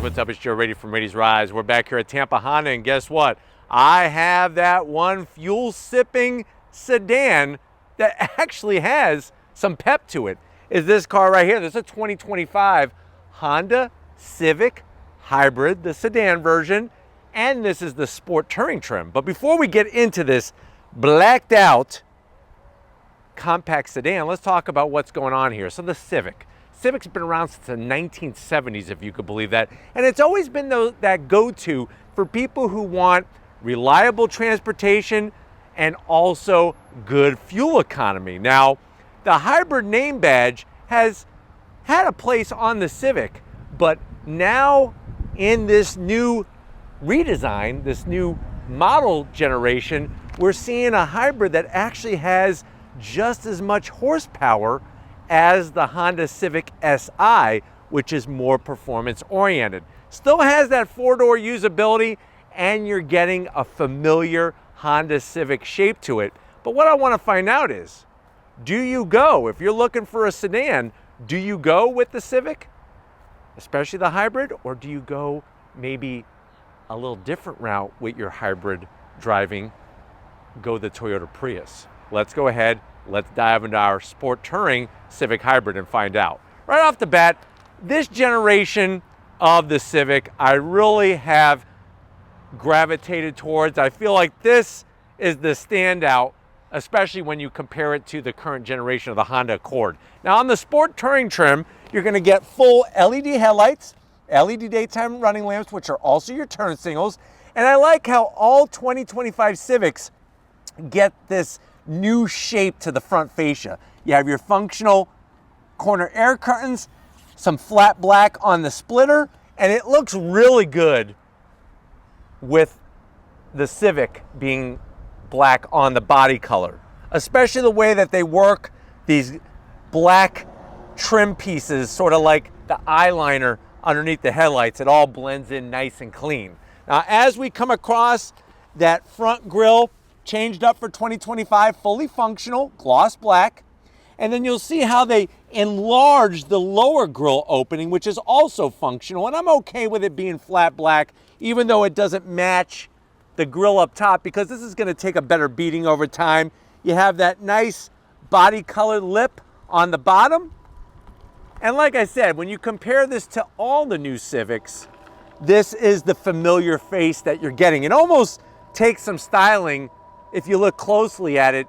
what's up? It's Joe Rady from Rady's Rise. We're back here at Tampa Honda, and guess what? I have that one fuel-sipping sedan that actually has some pep to it. Is this car right here. This is a 2025 Honda Civic Hybrid, the sedan version, and this is the sport touring trim. But before we get into this blacked out compact sedan, let's talk about what's going on here. So the Civic. Civic's been around since the 1970s, if you could believe that. And it's always been that go-to for people who want reliable transportation and also good fuel economy. Now, the hybrid name badge has had a place on the Civic, but now in this new redesign, this new model generation, we're seeing a hybrid that actually has just as much horsepower as the Honda Civic Si, which is more performance oriented. Still has that four-door usability, and you're getting a familiar Honda Civic shape to it. But what I want to find out is, do you go, if you're looking for a sedan, do you go with the Civic, especially the hybrid, or do you go maybe a little different route with your hybrid driving, go the Toyota Prius? Let's go ahead, let's dive into our sport touring Civic Hybrid and find out. Right off the bat, this generation of the Civic, I really have gravitated towards. I feel like this is the standout, especially when you compare it to the current generation of the Honda Accord. Now on the sport touring trim, you're gonna get full LED headlights, LED daytime running lamps, which are also your turn signals. And I like how all 2025 Civics get this new shape to the front fascia. You have your functional corner air curtains, some flat black on the splitter, and it looks really good with the Civic being black on the body color, especially the way that they work these black trim pieces, sort of like the eyeliner underneath the headlights. It all blends in nice and clean. Now, as we come across that front grille, changed up for 2025, fully functional, gloss black. And then you'll see how they enlarged the lower grille opening, which is also functional. And I'm okay with it being flat black, even though it doesn't match the grille up top, because this is gonna take a better beating over time. You have that nice body colored lip on the bottom. And like I said, when you compare this to all the new Civics, this is the familiar face that you're getting. It almost takes some styling if you look closely at it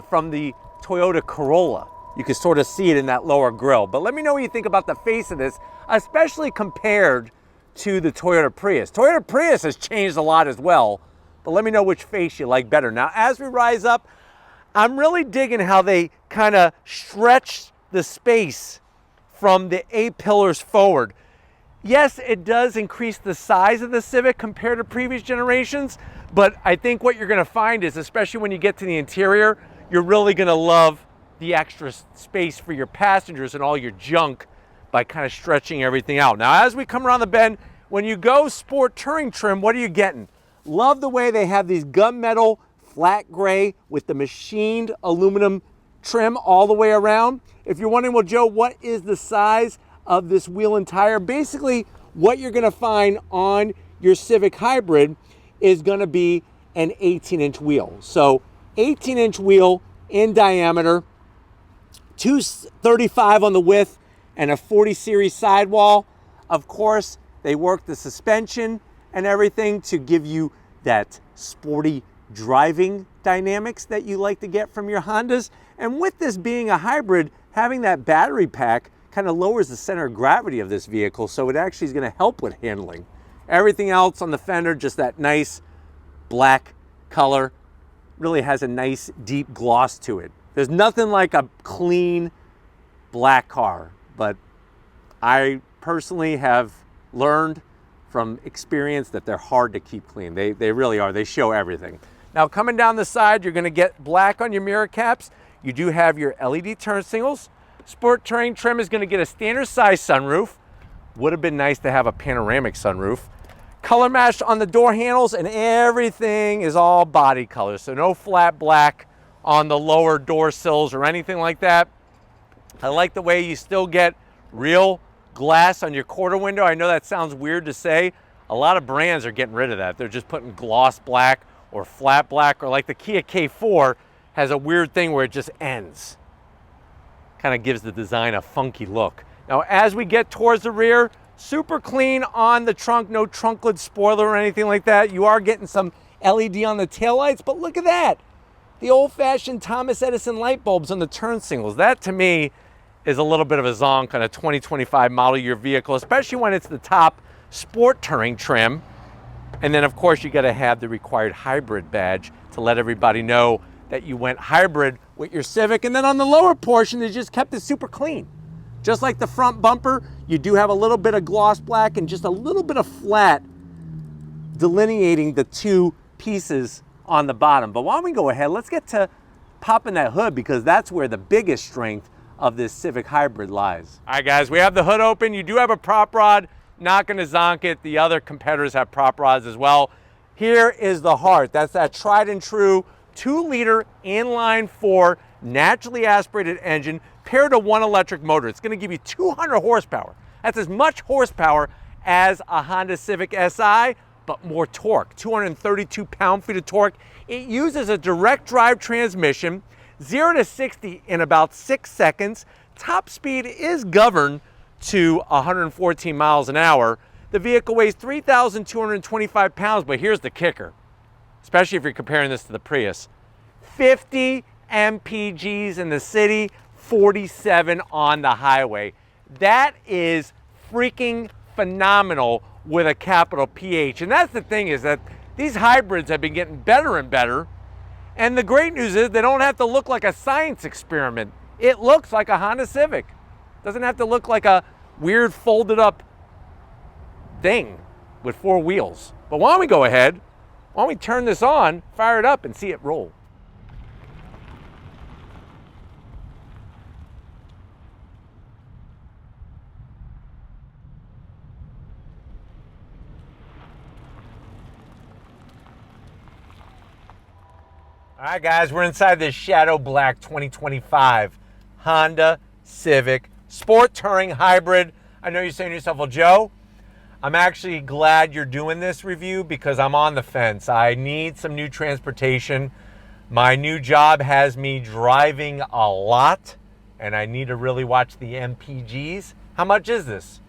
from the Toyota Corolla. You can sort of see it in that lower grille. But let me know what you think about the face of this, especially compared to the Toyota Prius. Toyota Prius has changed a lot as well, but let me know which face you like better. Now, as we rise up, I'm really digging how they kind of stretch the space from the A-pillars forward. Yes, it does increase the size of the Civic compared to previous generations, but I think what you're gonna find is, especially when you get to the interior, you're really gonna love the extra space for your passengers and all your junk by kind of stretching everything out. Now, as we come around the bend, when you go sport touring trim, what are you getting? Love the way they have these gunmetal flat gray with the machined aluminum trim all the way around. If you're wondering, well, Joe, what is the size of this wheel and tire? Basically, what you're gonna find on your Civic Hybrid is gonna be an 18-inch wheel. So 18-inch wheel in diameter, 235 on the width, and a 40 series sidewall. Of course, they work the suspension and everything to give you that sporty driving dynamics that you like to get from your Hondas. And with this being a hybrid, having that battery pack kind of lowers the center of gravity of this vehicle, so it actually is going to help with handling. Everything else on the fender, just that nice black color, really has a nice deep gloss to it. There's nothing like a clean black car, but I personally have learned from experience that they're hard to keep clean. They really are. They show everything. Now, coming down the side, you're going to get black on your mirror caps. You do have your LED turn signals. Sport touring trim is going to get a standard size sunroof. Would have been nice to have a panoramic sunroof. Color matched on the door handles, and everything is all body color. So no flat black on the lower door sills or anything like that. I like the way you still get real glass on your quarter window. I know that sounds weird to say. A lot of brands are getting rid of that. They're just putting gloss black or flat black, or like the Kia K4 has a weird thing where it just ends. Kind of gives the design a funky look. Now, as we get towards the rear, super clean on the trunk, no trunklet spoiler or anything like that. You are getting some LED on the taillights, but look at that. The old-fashioned Thomas Edison light bulbs on the turn signals. That, to me, is a little bit of a zonk on a 2025 model year vehicle, especially when it's the top sport touring trim. And then, of course, you got to have the required hybrid badge to let everybody know that you went hybrid with your Civic. And then on the lower portion, they just kept it super clean. Just like the front bumper, you do have a little bit of gloss black and just a little bit of flat delineating the two pieces on the bottom. But why don't we go ahead, let's get to popping that hood, because that's where the biggest strength of this Civic Hybrid lies. All right, guys, we have the hood open. You do have a prop rod, not gonna zonk it. The other competitors have prop rods as well. Here is the heart. That's that tried and true 2-liter inline 4 naturally aspirated engine paired to one electric motor. It's gonna give you 200 horsepower. That's as much horsepower as a Honda Civic Si, but more torque, 232 pound-feet of torque. It uses a direct drive transmission, 0 to 60 in about 6 seconds. Top speed is governed to 114 miles an hour. The vehicle weighs 3,225 pounds, but here's the kicker, especially if you're comparing this to the Prius. 50 mpgs in the city, 47 on the highway. That is freaking phenomenal with a capital PH. And that's the thing, is that these hybrids have been getting better and better. And the great news is they don't have to look like a science experiment. It looks like a Honda Civic. Doesn't have to look like a weird folded up thing with 4 wheels. But why don't we go ahead, why don't we turn this on, fire it up, and see it roll. All right, guys, we're inside this Shadow Black 2025 Honda Civic Sport Touring Hybrid. I know you're saying to yourself, well, Joe, I'm actually glad you're doing this review because I'm on the fence. I need some new transportation. My new job has me driving a lot, and I need to really watch the MPGs. How much is this?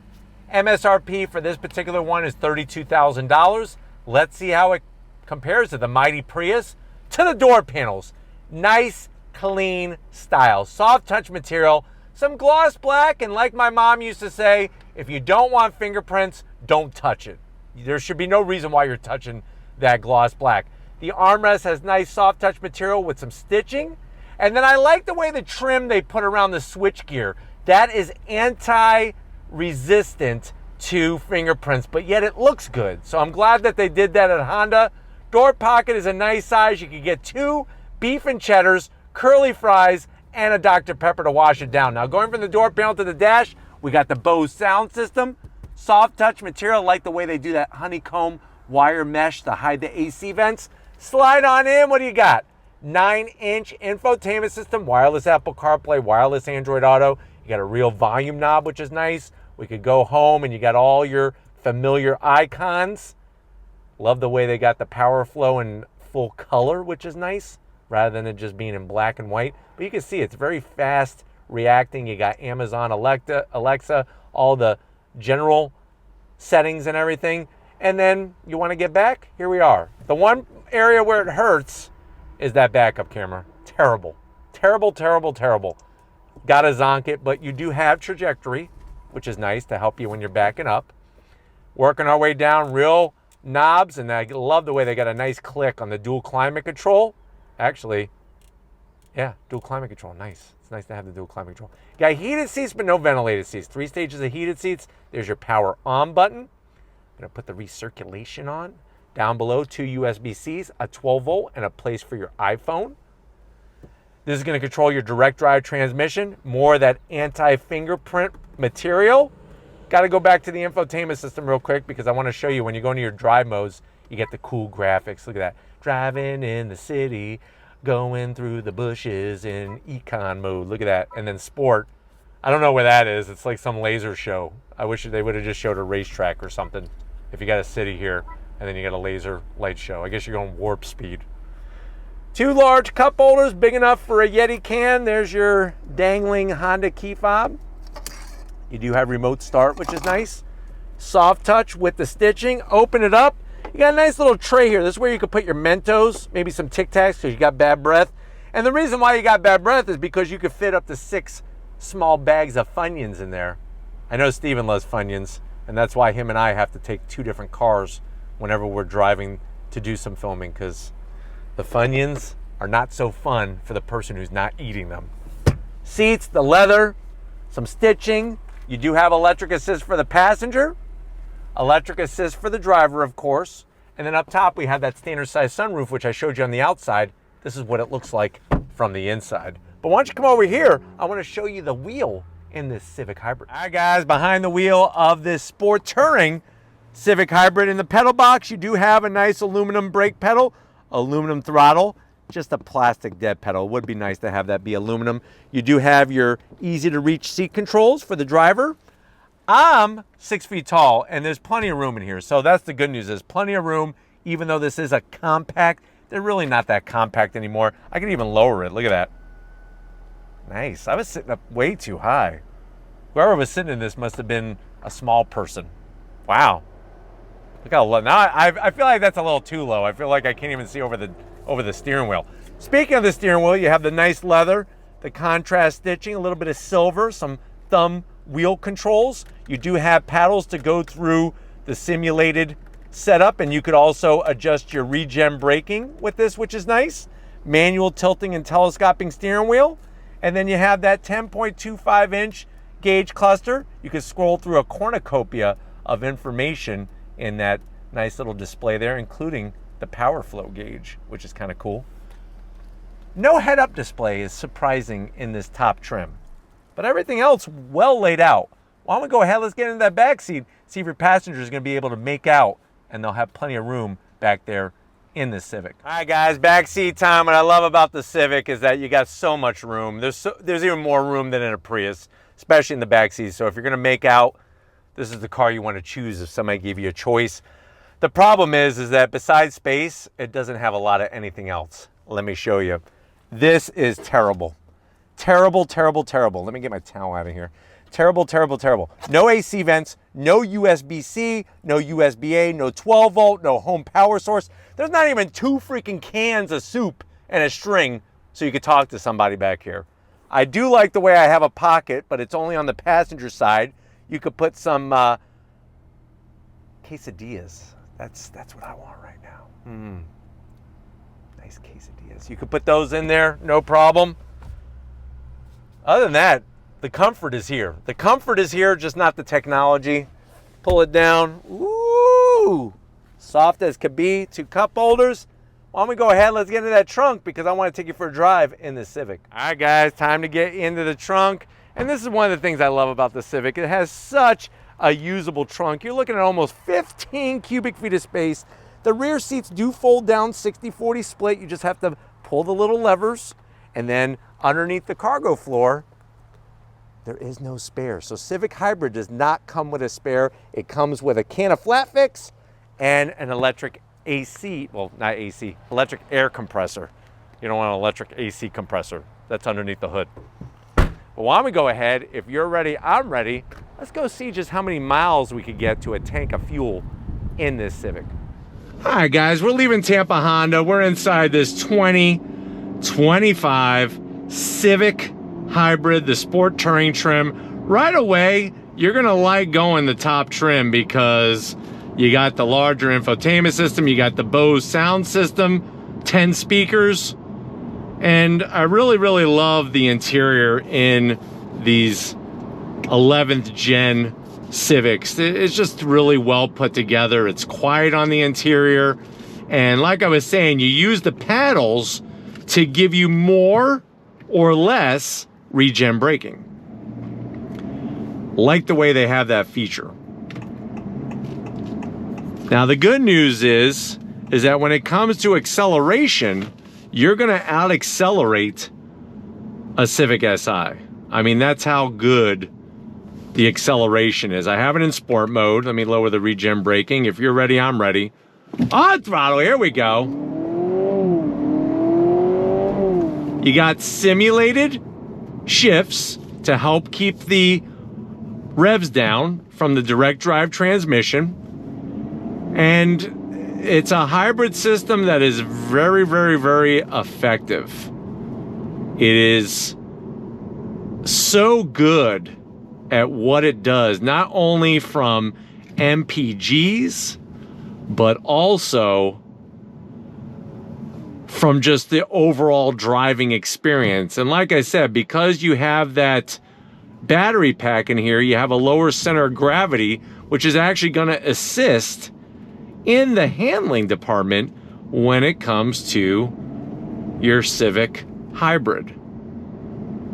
MSRP for this particular one is $32,000. Let's see how it compares to the mighty Prius. To the door panels, nice, clean style, soft touch material, some gloss black, and like my mom used to say, if you don't want fingerprints, don't touch it. There should be no reason why you're touching that gloss black. The armrest has nice soft touch material with some stitching, and then I like the way the trim they put around the switch gear. That is anti-resistant to fingerprints, but yet it looks good. So I'm glad that they did that at Honda. Door pocket is a nice size. You can get 2 beef and cheddars, curly fries, and a Dr. Pepper to wash it down. Now, going from the door panel to the dash, we got the Bose sound system. Soft touch material, like the way they do that honeycomb wire mesh to hide the AC vents. Slide on in, what do you got? 9-inch infotainment system, wireless Apple CarPlay, wireless Android Auto. You got a real volume knob, which is nice. We could go home and you got all your familiar icons. Love the way they got the power flow in full color, which is nice, rather than it just being in black and white. But you can see it's very fast reacting. You got Amazon Alexa, all the general settings and everything. And then you want to get back? Here we are. The one area where it hurts is that backup camera. Terrible. Terrible, terrible, terrible. Gotta zonk it, but you do have trajectory, which is nice to help you when you're backing up. Working our way down, real knobs, and I love the way they got a nice click on the dual climate control. Actually, yeah, dual climate control, nice. It's nice to have the dual climate control. Got heated seats, but no ventilated seats. 3 stages of heated seats. There's your power on button. I'm gonna put the recirculation on. Down below, 2 USB-Cs, a 12-volt, and a place for your iPhone. This is gonna control your direct drive transmission. More of that anti-fingerprint material. Got to go back to the infotainment system real quick because I want to show you when you go into your drive modes, you get the cool graphics. Look at that. Driving in the city, going through the bushes in econ mode. Look at that. And then sport, I don't know where that is. It's like some laser show. I wish they would have just showed a racetrack or something. If you got a city here and then you got a laser light show. I guess you're going warp speed. 2 large cup holders, big enough for a Yeti can. There's your dangling Honda key fob. You do have remote start, which is nice. Soft touch with the stitching. Open it up. You got a nice little tray here. This is where you can put your Mentos, maybe some Tic Tacs because you got bad breath. And the reason why you got bad breath is because you could fit up to 6 small bags of Funyuns in there. I know Steven loves Funyuns, and that's why him and I have to take 2 different cars whenever we're driving to do some filming, because the Funyuns are not so fun for the person who's not eating them. Seats, the leather, some stitching. You do have electric assist for the passenger. Electric assist for the driver, of course. And then up top, we have that standard size sunroof, which I showed you on the outside. This is what it looks like from the inside. But why don't you come over here? I want to show you the wheel in this Civic Hybrid. All right, guys, behind the wheel of this sport touring Civic Hybrid, in the pedal box, you do have a nice aluminum brake pedal, aluminum throttle, just a plastic dead pedal. It would be nice to have that be aluminum. You do have your easy to reach seat controls for the driver. I'm 6 feet tall, and there's plenty of room in here. So that's the good news. There's plenty of room, even though this is a compact. They're really not that compact anymore. I can even lower it. Look at that. Nice. I was sitting up way too high. Whoever was sitting in this must have been a small person. Wow. Look how low. Now I feel like that's a little too low. I feel like I can't even see over the steering wheel. Speaking of the steering wheel, you have the nice leather, the contrast stitching, a little bit of silver, some thumb wheel controls. You do have paddles to go through the simulated setup, and you could also adjust your regen braking with this, which is nice. Manual tilting and telescoping steering wheel. And then you have that 10.25 inch gauge cluster. You can scroll through a cornucopia of information in that nice little display there, including the power flow gauge, which is kind of cool. No head-up display is surprising in this top trim, but everything else well laid out. Why don't we go ahead, let's get into that back seat, see if your passenger is going to be able to make out, and they'll have plenty of room back there in the Civic. All right, guys, back seat time. What I love about the Civic is that you got so much room. There's even more room than in a Prius, especially in the back seat. So if you're going to make out, this is the car you want to choose if somebody gave you a choice. The problem is that besides space, it doesn't have a lot of anything else. Let me show you. This is terrible. Terrible, terrible, terrible. Let me get my towel out of here. Terrible, terrible, terrible. No AC vents, no USB-C, no USB-A, no 12 volt, no home power source. There's not even 2 freaking cans of soup and a string so you could talk to somebody back here. I do like the way I have a pocket, but it's only on the passenger side. You could put some quesadillas. That's what I want right now. Nice quesadillas. You could put those in there, no problem. Other than that, the comfort is here. The comfort is here, just not the technology. Pull it down. Ooh, soft as could be. 2 cup holders. Why don't we go ahead, let's get into that trunk because I want to take you for a drive in the Civic. All right, guys, time to get into the trunk. And this is one of the things I love about the Civic. It has such a usable trunk. You're looking at almost 15 cubic feet of space. The rear seats do fold down 60-40 split. You just have to pull the little levers. And then underneath the cargo floor, there is no spare. So Civic Hybrid does not come with a spare. It comes with a can of Flat Fix and an electric AC, well, not AC, electric air compressor. You don't want an electric AC compressor. That's underneath the hood. But why don't we go ahead, if you're ready, I'm ready. Let's go see just how many miles we could get to a tank of fuel in this Civic. All right, guys, we're leaving Tampa Honda. We're inside this 2025 Civic Hybrid, the sport touring trim. Right away, you're gonna like going the top trim because you got the larger infotainment system, you got the Bose sound system, 10 speakers, and I really, really love the interior in these 11th gen Civics. It's just really well put together. It's quiet on the interior, and like I was saying, you use the paddles to give you more or less regen braking. Like the way they have that feature. Now the good news is that when it comes to acceleration, you're gonna out-accelerate a Civic Si. I mean, that's how good the acceleration is. I have it in sport mode. Let me lower the regen braking. If you're ready, I'm ready. On throttle, here we go. You got simulated shifts to help keep the revs down from the direct drive transmission. And it's a hybrid system that is very, very, very effective. It is so good at what it does, not only from MPGs, but also from just the overall driving experience. And like I said, because you have that battery pack in here, you have a lower center of gravity, which is actually going to assist in the handling department when it comes to your Civic Hybrid.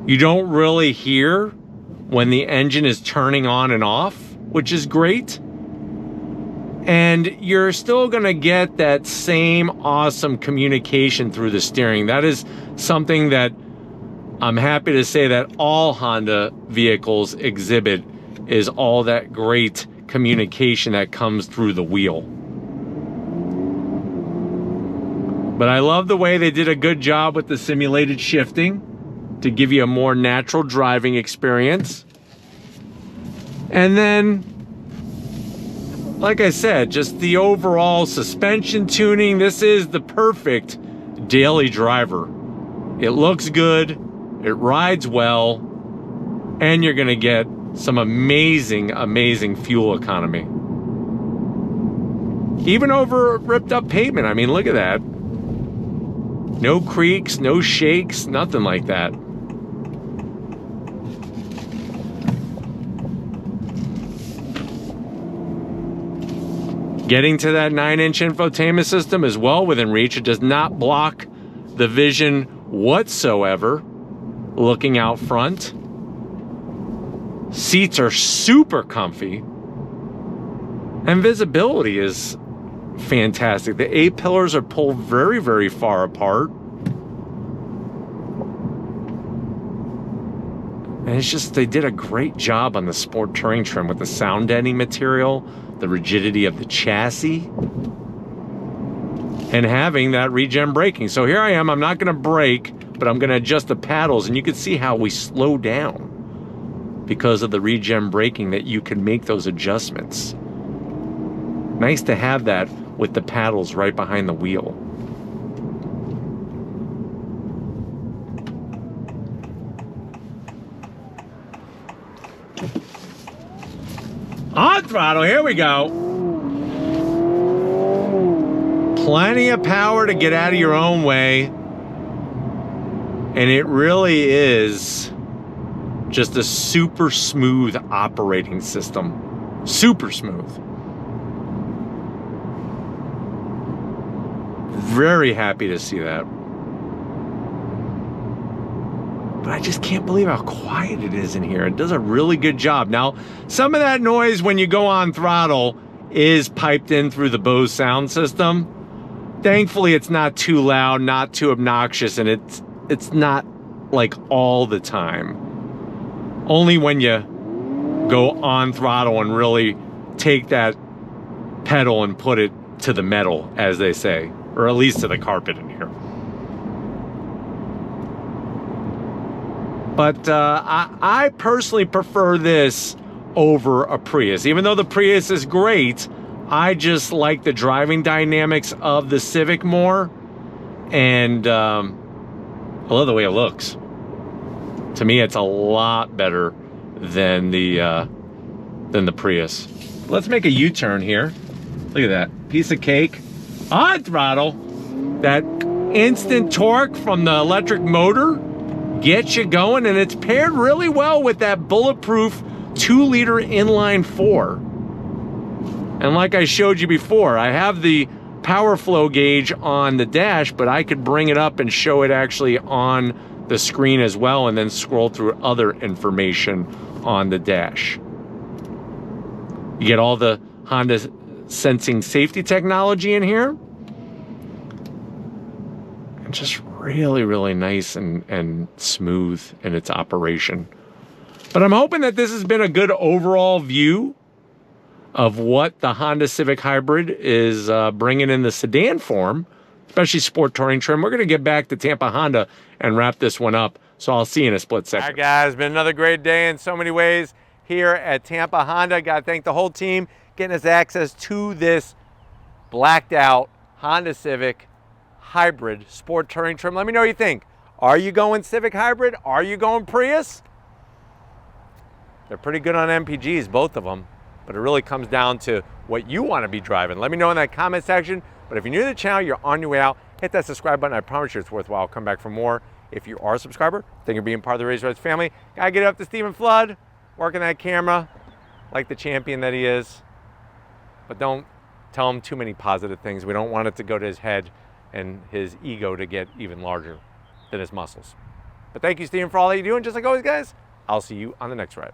You don't really hear when the engine is turning on and off, which is great. And you're still gonna get that same awesome communication through the steering. That is something that I'm happy to say that all Honda vehicles exhibit, is all that great communication that comes through the wheel. But I love the way they did a good job with the simulated shifting to give you a more natural driving experience. And then, like I said, just the overall suspension tuning. This is the perfect daily driver. It looks good, it rides well, and you're gonna get some amazing, amazing fuel economy. Even over ripped up pavement. I mean, look at that. No creaks, no shakes, nothing like that. Getting to that 9-inch infotainment system is well within reach. It does not block the vision whatsoever looking out front. Seats are super comfy. And visibility is fantastic. The A-pillars are pulled very, very far apart. And it's just, they did a great job on the sport touring trim with the sound deadening material, the rigidity of the chassis, and having that regen braking. So here I am, I'm not gonna brake, but I'm gonna adjust the paddles, and you can see how we slow down because of the regen braking, that you can make those adjustments. Nice to have that with the paddles right behind the wheel. On throttle, here we go. Plenty of power to get out of your own way. And it really is just a super smooth operating system. Super smooth. Very happy to see that. But I just can't believe how quiet it is in here. It does a really good job. Now, some of that noise when you go on throttle is piped in through the Bose sound system. Thankfully, it's not too loud, not too obnoxious, and it's not like all the time. Only when you go on throttle and really take that pedal and put it to the metal, as they say, or at least to the carpet in here. But I personally prefer this over a Prius. Even though the Prius is great, I just like the driving dynamics of the Civic more. And I love the way it looks. To me, it's a lot better than the Prius. Let's make a U-turn here. Look at that. Piece of cake. On throttle. That instant torque from the electric motor gets you going, and it's paired really well with that bulletproof 2-liter inline 4. And like I showed you before, I have the power flow gauge on the dash, but I could bring it up and show it actually on the screen as well, and then scroll through other information on the dash. You get all the Honda sensing safety technology in here. And just really, really nice and smooth in its operation. But I'm hoping that this has been a good overall view of what the Honda Civic Hybrid is bringing in the sedan form, especially sport touring trim. We're going to get back to Tampa Honda and wrap this one up. So I'll see you in a split second. All right, guys, been another great day in so many ways here at Tampa Honda. Got to thank the whole team getting us access to this blacked out Honda Civic Hybrid sport touring trim. Let me know what you think. Are you going Civic Hybrid? Are you going Prius? They're pretty good on MPGs, both of them, but it really comes down to what you want to be driving. Let me know in that comment section. But if you're new to the channel, you're on your way out, hit that subscribe button. I promise you it's worthwhile. I'll come back for more. If you are a subscriber, thank you for being part of the Razor Reds family. Gotta get it up to Stephen Flood, working that camera like the champion that he is. But don't tell him too many positive things. We don't want it to go to his head and his ego to get even larger than his muscles. But thank you, Stephen, for all that you do. And just like always, guys, I'll see you on the next ride.